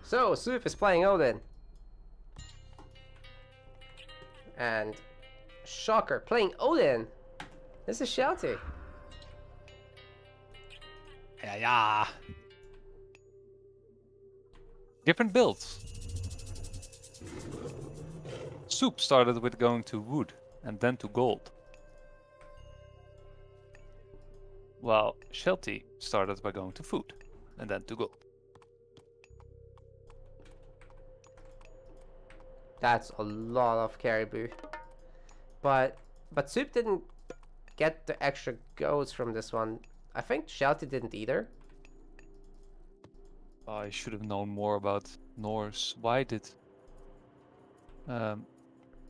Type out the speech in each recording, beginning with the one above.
So, Suppe is playing Odin. And Shocker playing Odin. This is Shelty. Yeah. Different builds. Soup started with going to wood and then to gold. While Shelty started by going to food and then to gold. That's a lot of caribou. But Soup didn't get the extra goats from this one. I think Shelty didn't either. I should have known more about Norse. Why did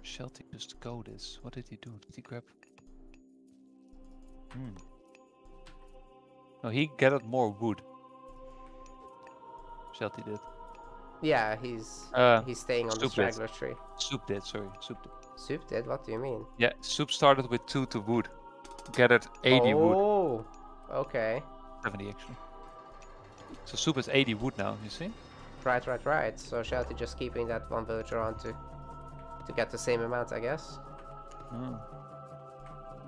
Shelty just go this? What did he do? Did he grab? No, he gathered more wood. Shelty did. Yeah, he's staying on the straggler tree. Soup did, sorry. Soup did. Soup did? What do you mean? Yeah, Soup started with 2 to wood. Gathered 80 wood. Oh, okay. 70 actually. So Soup is 80 wood now, you see? Right. So Shelty just keeping that one villager on to get the same amount, I guess.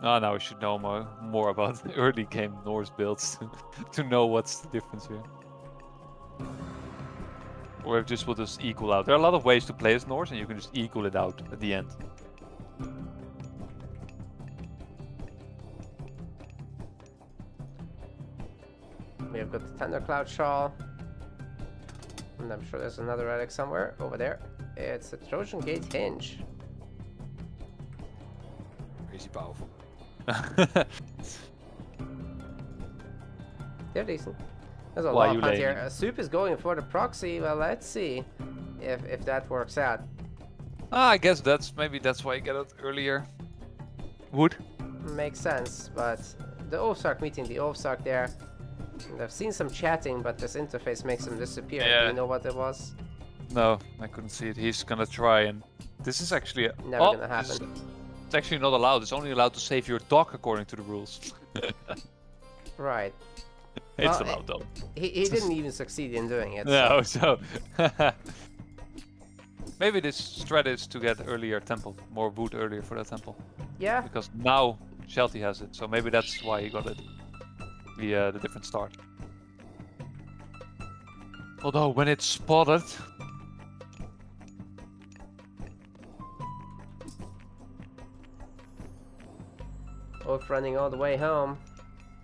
Oh, now we should know more about the early game Norse builds to know what's the difference here. Or if this will just equal out. There are a lot of ways to play as Norse and you can just equal it out at the end. We have got the Thundercloud Shawl. And I'm sure there's another relic somewhere over there. It's a Trojan Gate Hinge. Crazy powerful. They're decent. There's a lot of hunt here. Soup is going for the proxy. Well, let's see if that works out. I guess maybe that's why you get it earlier. Wood. Makes sense, but the Ovsark meeting the Ovsark there. And I've seen some chatting, but this interface makes him disappear. Yeah. Do you know what it was? No, I couldn't see it. He's gonna try, and this is actually never gonna happen. It's actually not allowed. It's only allowed to save your dog according to the rules. Right. It's allowed though. He didn't even succeed in doing it. No, so maybe this strat is to get earlier temple, more wood earlier for that temple. Yeah. Because now Shelty has it, so maybe that's why he got it. The different start. Although when it's spotted. Both running all the way home.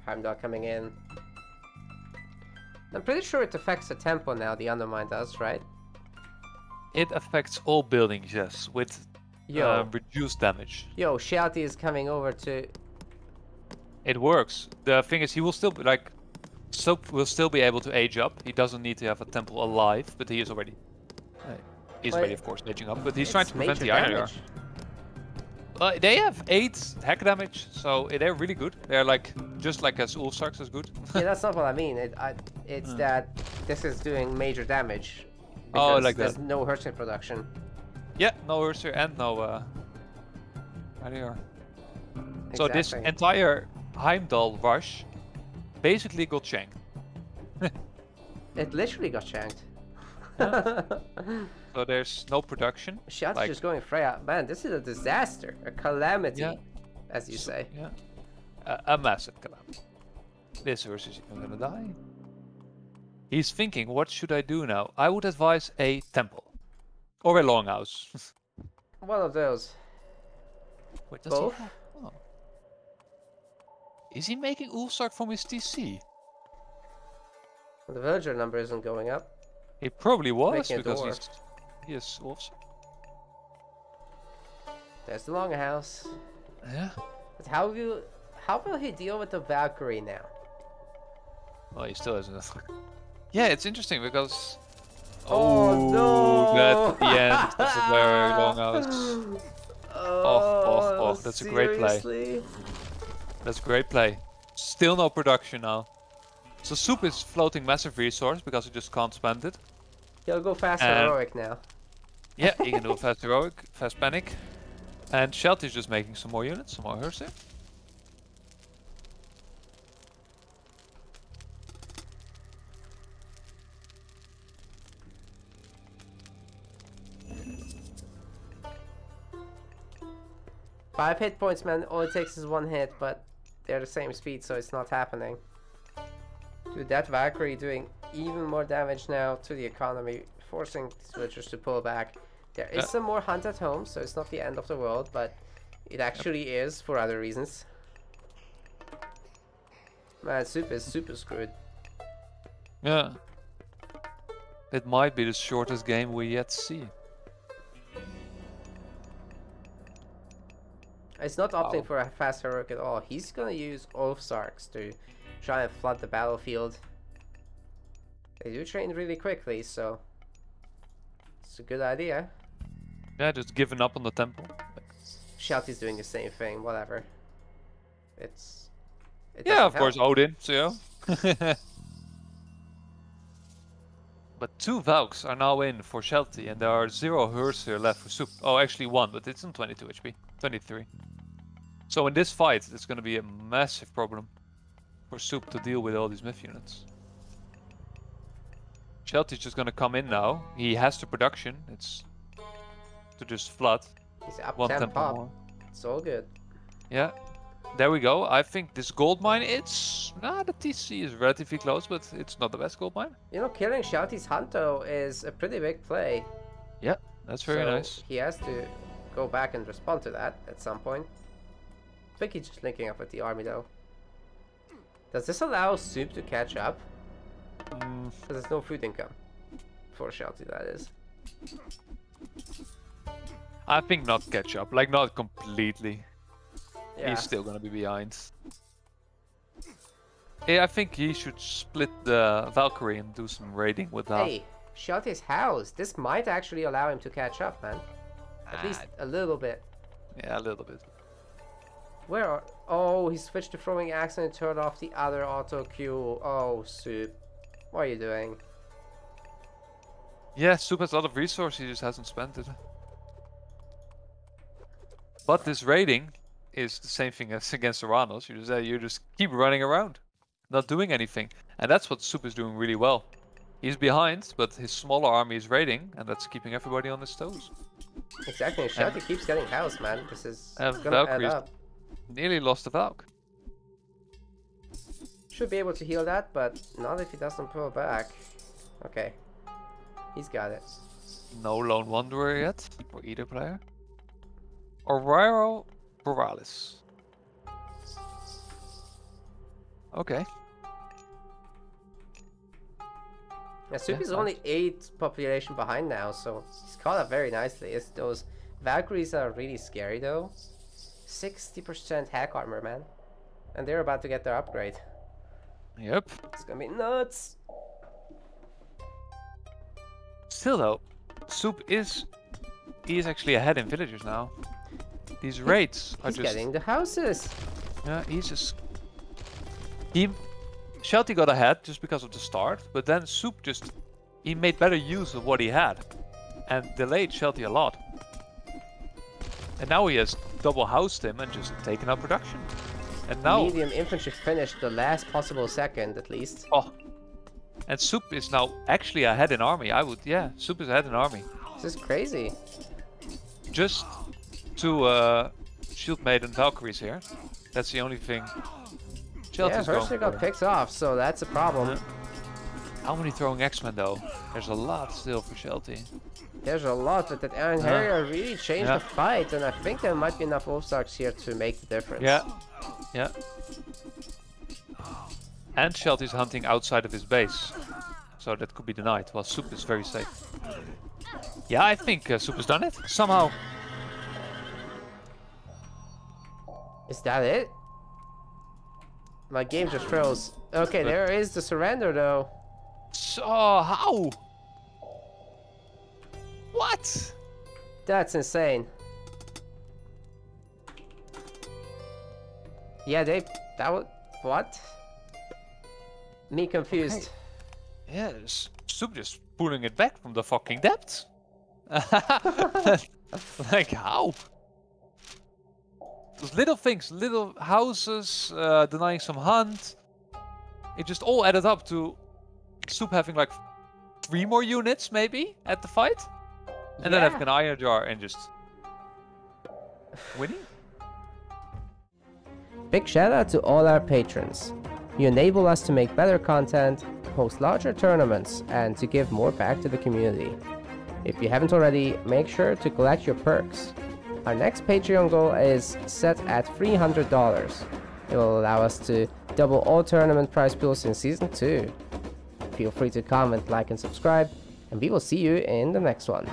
Heimdall coming in. I'm pretty sure it affects the tempo now, the Undermine does, right? It affects all buildings, yes, with reduced damage. Yo, Shelty is coming over to... It works. The thing is, he will still be, like... Soap will still be able to age up. He doesn't need to have a temple alive, but he is already... he's already, of course, aging up, but he's trying to prevent the IR. They have 8 hack damage, so they're really good. They're like, just like as Ulfsarks is good. Yeah, that's not what I mean. It's that this is doing major damage. Oh, like there's that. no Hershey production. Yeah, no Ursa and no IR. Exactly. So this entire Heimdall rush basically got shanked. It literally got shanked. So there's no production. Shelty's like, just going Freya. Man, this is a disaster. A calamity, yeah. as you say. Yeah. A massive calamity. This horse is even gonna die. He's thinking, what should I do now? I would advise a temple. Or a longhouse. One of those. Wait, does both? He have... Oh. Is he making Ulfsark from his TC? The villager number isn't going up. He probably was, Making because he is Ulfsark. There's the longhouse. Yeah. But how will he deal with the Valkyrie now? Well, he still hasn't. Yeah, it's interesting because... Oh no! At the end, that's a very long house. Oh, that's seriously? a great play. That's a great play. Still no production now. So Soup is floating massive resource because he just can't spend it. He'll go fast heroic now. Yeah, he can do a fast heroic, fast panic. And Shelty is just making some more units, some more Hersey. 5 hit points, man. All it takes is 1 hit, but they're the same speed, so it's not happening. Dude, that Valkyrie doing even more damage now to the economy, forcing switchers to pull back. There is some more hunt at home, so it's not the end of the world, but it actually is for other reasons. Man, Suppe is super screwed. Yeah. It might be the shortest game we yet see. It's not opting for a fast heroic at all. He's gonna use Oathsarks to try and flood the battlefield. They do train really quickly, so it's a good idea. Yeah, just giving up on the temple. Shelty's doing the same thing, whatever. It yeah, of help. course, Odin, so yeah. But 2 Valks are now in for Shelty, and there are 0 Hers here left for Suppe. Oh, actually 1, but it's on 22 HP. 23. So in this fight, it's going to be a massive problem for Suppe to deal with all these myth units. Shelty's just going to come in now. He has the production. It's to just flood. He's up 1 10 temple pop. more. It's all good. Yeah. There we go. I think this gold mine, it's... the TC is relatively close, but it's not the best gold mine. You know, killing Shelty's Hunto is a pretty big play. Yeah, that's very nice. He has to go back and respond to that at some point. I think he's just linking up with the army, though. Does this allow Suppe to catch up? Because there's no food income. For Shelty, that is. I think not catch up. Like, not completely. Yeah. He's still gonna be behind. Yeah, I think he should split the Valkyrie and do some raiding with that. Hey, Shelty's house. This might actually allow him to catch up, man. At least a little bit. Yeah, a little bit. Where are... Oh, he switched to throwing axe and turned off the other auto queue. Oh, Suppe. What are you doing? Yeah, Suppe has a lot of resources, he just hasn't spent it. But this raiding is the same thing as against Oranos. You just keep running around, not doing anything. And that's what Suppe is doing really well. He's behind, but his smaller army is raiding, and that's keeping everybody on his toes. Exactly, Shelty keeps getting housed, man. This is gonna Valkyrie's add up. Nearly lost a Valk. Should be able to heal that, but not if he doesn't pull back. Okay. He's got it. No Lone Wanderer yet for either player. Aurora Borealis. Okay. Yeah, Suppe is only 8 population behind now, so he's caught up very nicely. Those Valkyries are really scary though. 60% hack armor, man. And they're about to get their upgrade. Yep. It's gonna be nuts. Still though, Suppe is actually ahead in villagers now. These raids are he's just getting the houses. Yeah, he's just Shelty got ahead just because of the start, but then Suppe he made better use of what he had and delayed Shelty a lot. And now he has double housed him and just taken up production. And now Medium infantry finished the last possible second at least. Oh. And Suppe is now actually ahead in army. Suppe is ahead in army. This is crazy. Just 2 Shield Maiden Valkyries here. That's the only thing. Shelty's Hershey got picked off, so that's a problem. Yeah. How many throwing X-Men though? There's a lot still for Shelty. There's a lot, but that Iron Harrier really changed the fight, and I think there might be enough Wolfsarks here to make the difference. Yeah. And Shelty's hunting outside of his base. So that could be denied, while Suppe is very safe. Yeah, I think Suppe's done it, somehow. Is that it? My game just froze. Okay, there is the surrender though. So, how? What? That's insane. Yeah, that was... What? Me confused. Okay. Yeah, Suppe just pulling it back from the fucking depths. Like, how? Those little things, little houses, denying some hunt. It just all added up to Suppe having like 3 more units, maybe, at the fight. And then having an iron jar and just winning. Big shout out to all our patrons. You enable us to make better content, host larger tournaments, and to give more back to the community. If you haven't already, make sure to collect your perks. Our next Patreon goal is set at $300. It will allow us to double all tournament prize pools in Season 2. Feel free to comment, like and subscribe, and we will see you in the next one.